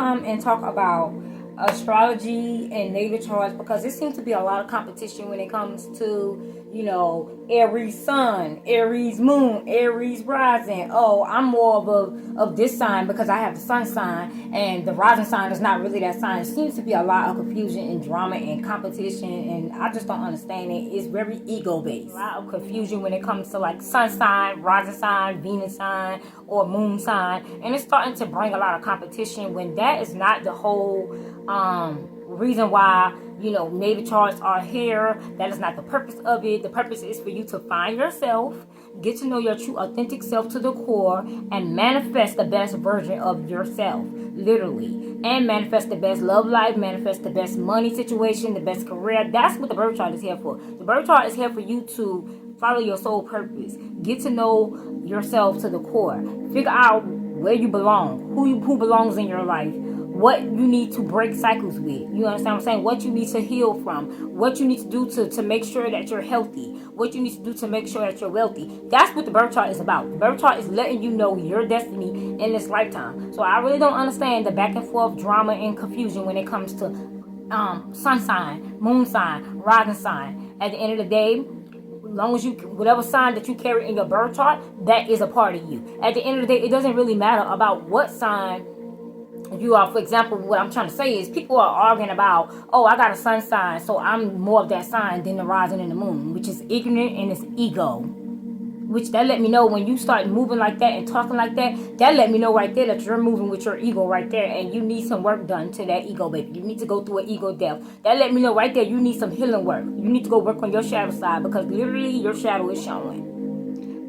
come and talk about astrology and natal charts because there seems to be a lot of competition when it comes to, Aries sun, Aries moon, Aries rising. Oh, I'm more of this sign because I have the sun sign, and the rising sign is not really that sign. It seems to be a lot of confusion and drama and competition, and I just don't understand it. It's very ego based. A lot of confusion when it comes to like sun sign, rising sign, Venus sign, or moon sign, and it's starting to bring a lot of competition when that is not the whole reason why natal charts are here. That is not the purpose of it. The purpose is for you to find yourself, get to know your true authentic self to the core, and manifest the best version of yourself, literally, and manifest the best love life, manifest the best money situation, the best career. That's what the birth chart is here for. The birth chart is here for you to follow your soul purpose, get to know yourself to the core, figure out where you belong, who belongs in your life, what you need to break cycles with. You understand what I'm saying? What you need to heal from, what you need to do to make sure that you're healthy, what you need to do to make sure that you're wealthy. That's what the birth chart is about. The birth chart is letting you know your destiny in this lifetime. So I really don't understand the back and forth drama and confusion when it comes to sun sign, moon sign, rising sign. At the end of the day, as long as whatever sign that you carry in your birth chart, that is a part of you. At the end of the day, it doesn't really matter about what sign you are. For example, what I'm trying to say is people are arguing about, oh, I got a sun sign, so I'm more of that sign than the rising and the moon, which is ignorant and it's ego. Which that let me know when you start moving like that and talking like that, that let me know right there that you're moving with your ego right there, and you need some work done to that ego, baby. You need to go through an ego death. That let me know right there you need some healing work. You need to go work on your shadow side, because literally your shadow is showing.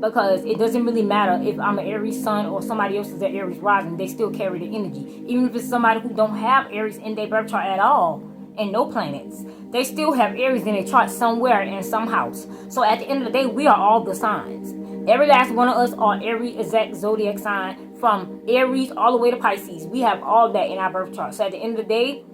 Because it doesn't really matter if I'm an Aries sun or somebody else is an Aries rising, they still carry the energy. Even if it's somebody who don't have Aries in their birth chart at all, and no planets, they still have Aries in their chart somewhere in some house. So at the end of the day, we are all the signs. Every last one of us are every exact zodiac sign, from Aries all the way to Pisces. We have all that in our birth chart. So at the end of the day,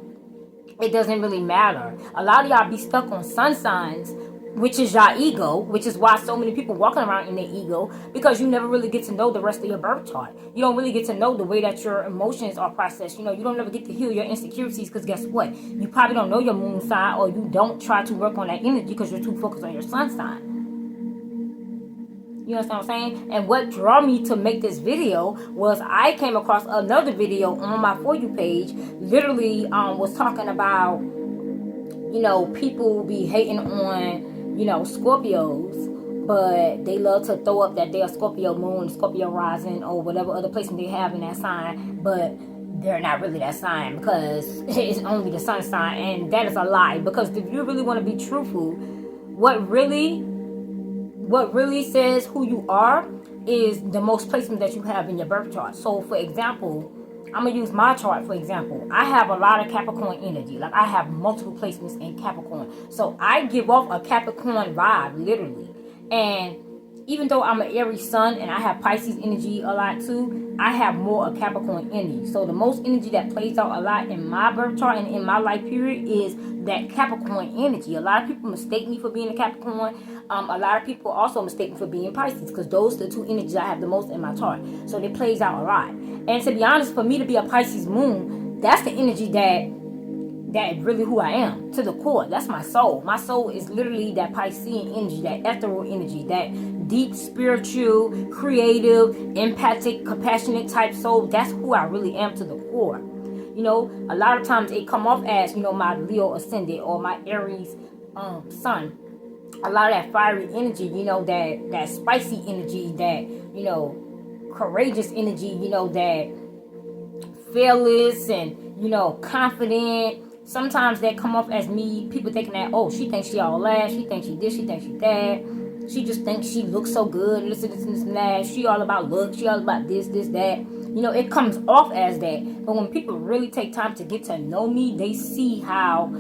it doesn't really matter. A lot of y'all be stuck on sun signs, which is your ego, which is why so many people walking around in their ego, because you never really get to know the rest of your birth chart. You don't really get to know the way that your emotions are processed. You don't ever get to heal your insecurities, because guess what? You probably don't know your moon sign, or you don't try to work on that energy because you're too focused on your sun sign. You understand what I'm saying? And what drew me to make this video was I came across another video on my For You page, literally was talking about, people be hating on, Scorpios, but they love to throw up that they're Scorpio moon, Scorpio rising, or whatever other placement they have in that sign, but they're not really that sign because it's only the sun sign, and that is a lie. Because if you really want to be truthful, what really says who you are is the most placement that you have in your birth chart. So for example, I'm going to use my chart for example. I have a lot of Capricorn energy. Like, I have multiple placements in Capricorn. So I give off a Capricorn vibe, literally. And even though I'm an Aries sun and I have Pisces energy a lot too, I have more of Capricorn energy. So the most energy that plays out a lot in my birth chart and in my life period is that Capricorn energy. A lot of people mistake me for being a Capricorn. A lot of people also mistake me for being Pisces, because those are the two energies I have the most in my chart. So it plays out a lot. And to be honest, for me to be a Pisces moon, that's the energy that really who I am to the core. That's my soul. My soul is literally that Piscean energy, that ethereal energy, that deep, spiritual, creative, empathic, compassionate type soul. That's who I really am to the core. A lot of times it come off as, my Leo ascendant or my Aries sun. A lot of that fiery energy, that spicy energy, that, courageous energy, that fearless and, confident. Sometimes that come off as me, people thinking that, oh, she thinks she all that, she thinks she this, she thinks she that, she just thinks she looks so good, this and that, she all about looks, she all about this, that. It comes off as that. But when people really take time to get to know me, they see how,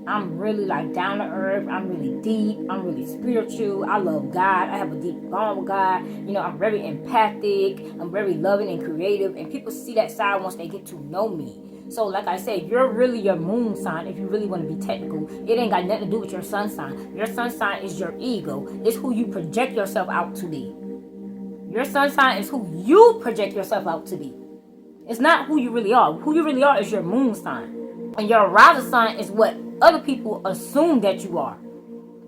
I'm really, down to earth, I'm really deep, I'm really spiritual, I love God, I have a deep bond with God, I'm very empathic, I'm very loving and creative, and people see that side once they get to know me. So like I said, you're really your moon sign if you really want to be technical. It ain't got nothing to do with your sun sign. Your sun sign is your ego. It's who you project yourself out to be. Your sun sign is who you project yourself out to be. It's not who you really are. Who you really are is your moon sign. And your rising sign is what other people assume that you are.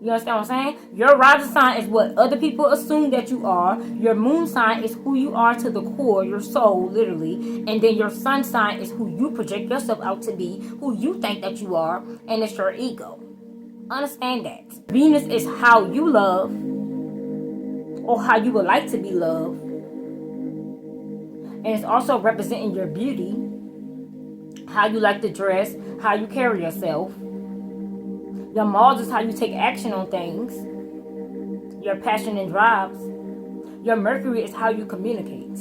You understand what I'm saying? Your rising sign is what other people assume that you are. Your moon sign is who you are to the core, your soul, literally. And then your sun sign is who you project yourself out to be, who you think that you are, and it's your ego. Understand that. Venus is how you love, or how you would like to be loved. And it's also representing your beauty, how you like to dress, how you carry yourself. Your Mars is how you take action on things, your passion and drives. Your Mercury is how you communicate.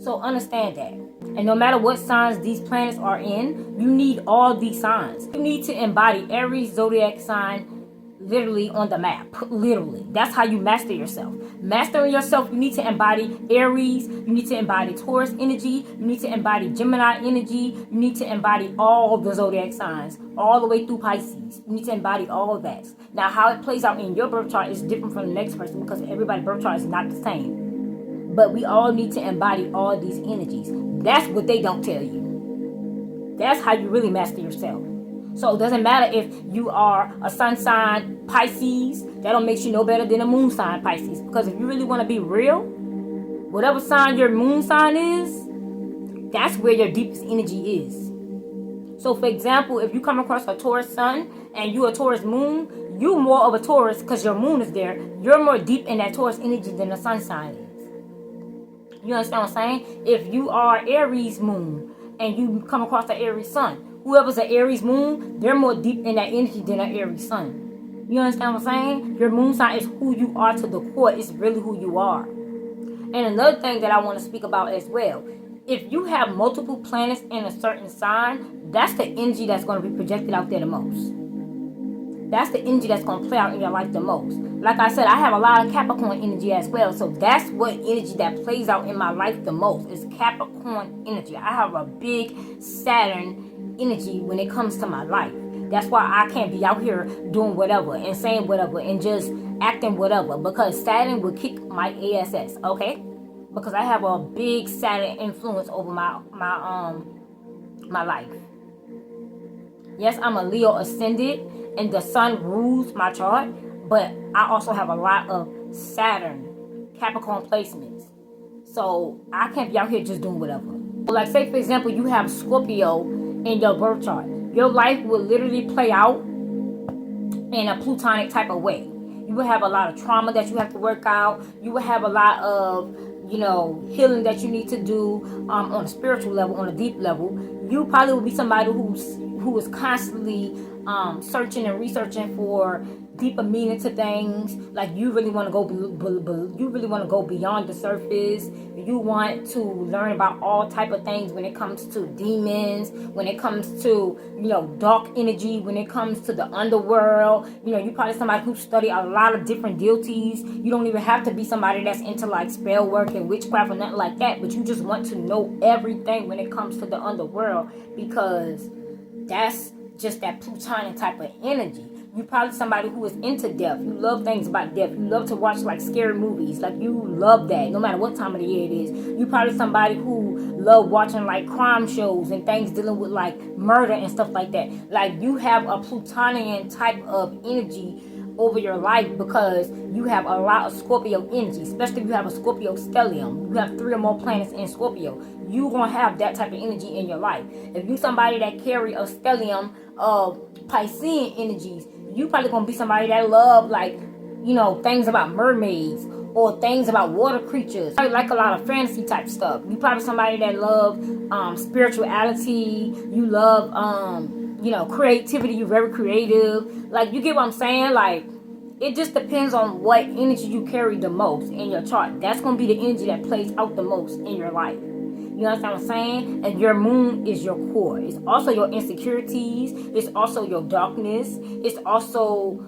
So understand that. And no matter what signs these planets are in, you need all these signs. You need to embody every zodiac sign literally on the map. Literally. That's how you master yourself. Mastering yourself, you need to embody Aries. You need to embody Taurus energy. You need to embody Gemini energy. You need to embody all the zodiac signs, all the way through Pisces. You need to embody all of that. Now, how it plays out in your birth chart is different from the next person because everybody's birth chart is not the same. But we all need to embody all these energies. That's what they don't tell you. That's how you really master yourself. So it doesn't matter if you are a sun sign Pisces. That don't make you no better than a moon sign Pisces. Because if you really want to be real, whatever sign your moon sign is, that's where your deepest energy is. So for example, if you come across a Taurus sun and you a Taurus moon, you more of a Taurus because your moon is there. You're more deep in that Taurus energy than the sun sign is. You understand what I'm saying? If you are Aries moon and you come across the Aries sun, whoever's an Aries moon, they're more deep in that energy than an Aries sun. You understand what I'm saying? Your moon sign is who you are to the core. It's really who you are. And another thing that I want to speak about as well. If you have multiple planets in a certain sign, that's the energy that's going to be projected out there the most. That's the energy that's going to play out in your life the most. Like I said, I have a lot of Capricorn energy as well. So that's what energy that plays out in my life the most is Capricorn energy. I have a big Saturn energy when it comes to my life. That's why I can't be out here doing whatever and saying whatever and just acting whatever, because Saturn will kick my ass, okay? Because I have a big Saturn influence over my life. Yes, I'm a Leo ascendant and the sun rules my chart, but I also have a lot of Saturn Capricorn placements. So I can't be out here just doing whatever. Like say for example, you have Scorpio in your birth chart. Your life will literally play out in a plutonic type of way. You will have a lot of trauma that you have to work out. You will have a lot of, healing that you need to do on a spiritual level, on a deep level. You probably will be somebody who is constantly searching and researching for deeper meaning to things. Like you really want to go beyond the surface. You want to learn about all type of things when it comes to demons, when it comes to dark energy, when it comes to the underworld. You probably somebody who study a lot of different deities. You don't even have to be somebody that's into like spell work and witchcraft or nothing like that, but you just want to know everything when it comes to the underworld, because that's just that plutonic type of energy. You probably somebody who is into death. You love things about death. You love to watch like scary movies. Like you love that no matter what time of the year it is. You probably somebody who love watching like crime shows and things dealing with like murder and stuff like that. Like you have a plutonian type of energy over your life because you have a lot of Scorpio energy, especially if you have a Scorpio stellium. You have 3 or more planets in Scorpio. You're going to have that type of energy in your life. If you somebody that carry a stellium of Piscean energies, you probably going to be somebody that love like, things about mermaids or things about water creatures. You like a lot of fantasy type stuff. You probably somebody that love spirituality. You love creativity. You're very creative. Like, you get what I'm saying? Like, it just depends on what energy you carry the most in your chart. That's going to be the energy that plays out the most in your life. You understand what I'm saying? And your moon is your core. It's also your insecurities. It's also your darkness. It's also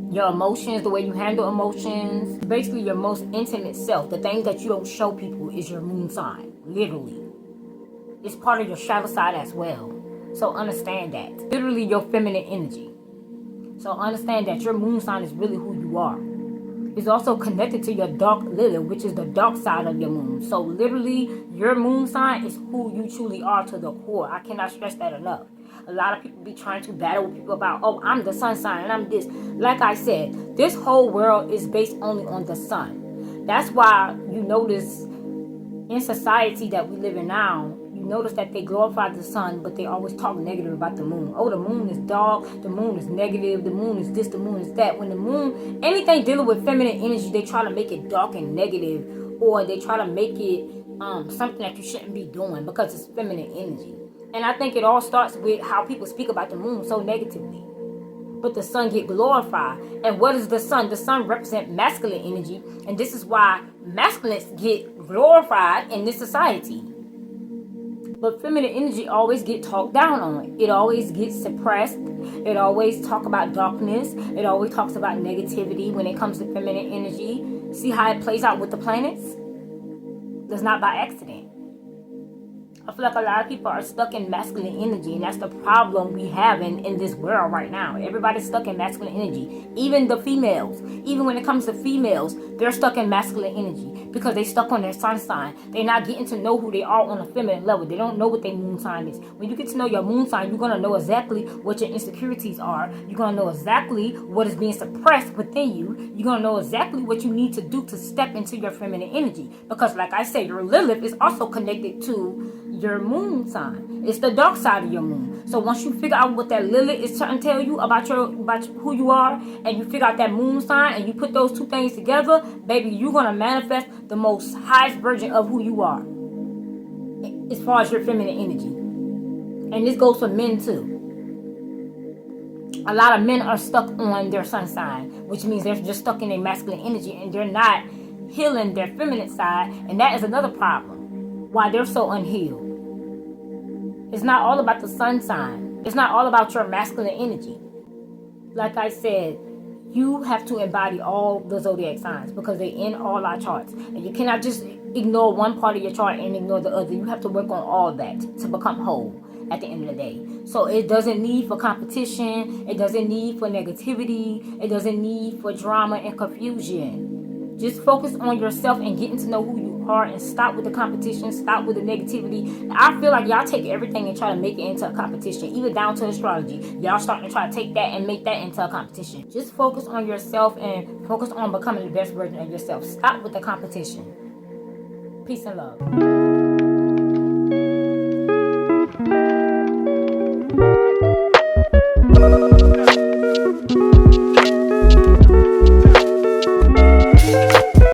your emotions, the way you handle emotions. Basically, your most intimate self. The things that you don't show people is your moon sign. Literally. It's part of your shadow side as well. So understand that. Literally your feminine energy. So understand that your moon sign is really who you are. is also connected to your dark Lilith, which is the dark side of your moon. So literally, your moon sign is who you truly are to the core. I cannot stress that enough. A lot of people be trying to battle with people about, oh, I'm the sun sign and I'm this. Like I said, this whole world is based only on the sun. That's why you notice in society that we live in now, you notice that they glorify the sun, but they always talk negative about the moon. Oh, the moon is dark, the moon is negative, the moon is this, the moon is that. When the moon, anything dealing with feminine energy, they try to make it dark and negative, or they try to make it something that you shouldn't be doing because it's feminine energy. And I think it all starts with how people speak about the moon so negatively. But the sun get glorified. And what is the sun? The sun represents masculine energy. And this is why masculines get glorified in this society. But feminine energy always get talked down on. It always gets suppressed. It always talk about darkness. It always talks about negativity when it comes to feminine energy. See how it plays out with the planets? That's not by accident. I feel like a lot of people are stuck in masculine energy, and that's the problem we have in this world right now. Everybody's stuck in masculine energy. Even the females. Even when it comes to females, they're stuck in masculine energy because they stuck on their sun sign. They're not getting to know who they are on a feminine level. They don't know what their moon sign is. When you get to know your moon sign, you're going to know exactly what your insecurities are. You're going to know exactly what is being suppressed within you. You're going to know exactly what you need to do to step into your feminine energy. Because like I said, your Lilith is also connected to your moon sign. It's the dark side of your moon. So once you figure out what that Lilith is trying to tell you about who you are, and you figure out that moon sign, and you put those two things together, baby, you're gonna manifest the most highest version of who you are as far as your feminine energy. And this goes for men too. A lot of men are stuck on their sun sign, which means they're just stuck in their masculine energy and they're not healing their feminine side, and that is another problem why they're so unhealed. It's not all about the sun sign. It's not all about your masculine energy. Like I said, you have to embody all the zodiac signs because they're in all our charts. And you cannot just ignore one part of your chart and ignore the other. You have to work on all that to become whole at the end of the day. So it doesn't need for competition. It doesn't need for negativity. It doesn't need for drama and confusion. Just focus on yourself and getting to know who you are and stop with the competition, stop with the negativity. I feel like y'all take everything and try to make it into a competition, even down to astrology. Y'all starting to try to take that and make that into a competition. Just focus on yourself and focus on becoming the best version of yourself. Stop with the competition. Peace and love.